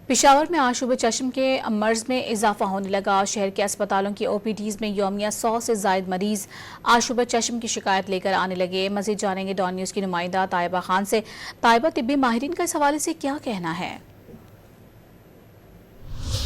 پشاور میں آشوب چشم کے مرض میں اضافہ ہونے لگا۔ شہر کے اسپتالوں کی او پی ڈیز میں یومیہ 100 سے زائد مریض آشوب چشم کی شکایت لے کر آنے لگے۔ مزید جانیں گے ڈان نیوز کی نمائندہ طیبہ خان سے۔ طیبہ، طبی ماہرین کا اس حوالے سے کیا کہنا ہے؟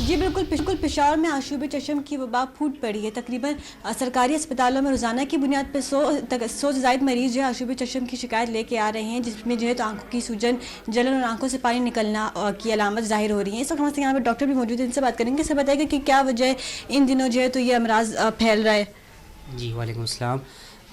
جی بالکل پشاور میں آشوب چشم کی وبا پھوٹ پڑی ہے۔ تقریباً سرکاری اسپتالوں میں روزانہ کی بنیاد پر 100 سے زائد مریض جو ہے آشوب چشم کی شکایت لے کے آ رہے ہیں، جس میں جو ہے تو آنکھوں کی سوجن، جلن اور آنکھوں سے پانی نکلنا کی علامت ظاہر ہو رہی ہیں۔ اس وقت ہمارے یہاں پہ ڈاکٹر بھی موجود ہیں، ان سے بات کریں گے۔ سب بتائیں گے کہ کیا وجہ ہے ان دنوں جو ہے تو یہ امراض پھیل رہا ہے؟ جی وعلیکم السلام۔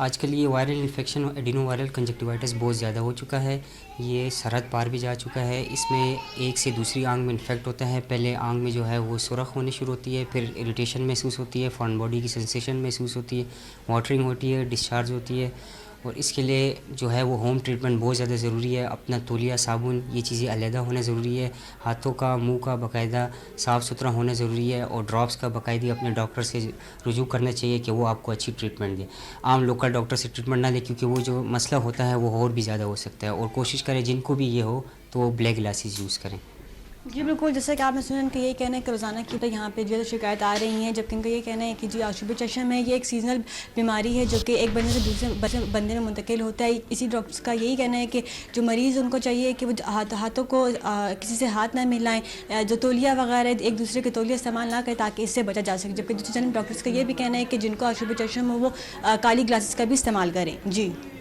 آج کل یہ وائرل انفیکشن اور ایڈینو وائرل کنجکٹیوائٹس بہت زیادہ ہو چکا ہے، یہ سرحد پار بھی جا چکا ہے۔ اس میں ایک سے دوسری آنکھ میں انفیکٹ ہوتا ہے۔ پہلے آنکھ میں جو ہے وہ سرخ ہونے شروع ہوتی ہے، پھر اریٹیشن محسوس ہوتی ہے، فارن باڈی کی سینسیشن محسوس ہوتی ہے، واٹرنگ ہوتی ہے، ڈسچارج ہوتی ہے، اور اس کے لیے جو ہے وہ ہوم ٹریٹمنٹ بہت زیادہ ضروری ہے۔ اپنا تولیہ، صابن، یہ چیزیں علیحدہ ہونا ضروری ہے۔ ہاتھوں کا، منہ کا باقاعدہ صاف ستھرا ہونا ضروری ہے، اور ڈراپس کا باقاعدہ اپنے ڈاکٹر سے رجوع کرنا چاہیے کہ وہ آپ کو اچھی ٹریٹمنٹ دیں۔ عام لوکل ڈاکٹر سے ٹریٹمنٹ نہ لیں، کیونکہ وہ جو مسئلہ ہوتا ہے وہ اور بھی زیادہ ہو سکتا ہے، اور کوشش کریں جن کو بھی یہ ہو تو وہ بلیک گلاسز یوز کریں۔ جی بالکل، جیسا کہ آپ نے سنا کہ یہی کہنا ہے کہ روزانہ کی تو یہاں پہ جو ہے شکایت آ رہی ہیں، جبکہ ان کا یہ کہنا ہے کہ جی آشوب چشم ہے، یہ ایک سیزنل بیماری ہے جو کہ ایک بندے سے دوسرے بندے میں منتقل ہوتا ہے۔ اسی ڈاکٹرز کا یہی کہنا ہے کہ جو مریض ان کو چاہیے کہ وہ ہاتھوں کو کسی سے ہاتھ نہ ملائیں، جو تولیہ وغیرہ ایک دوسرے کے تولیہ استعمال نہ کریں تاکہ اس سے بچا جا سکے، جبکہ دوسری جانب ڈاکٹرز کا یہ بھی کہنا ہے کہ جن کو آشوب چشم ہو وہ کالی گلاسز کا بھی استعمال کریں۔ جی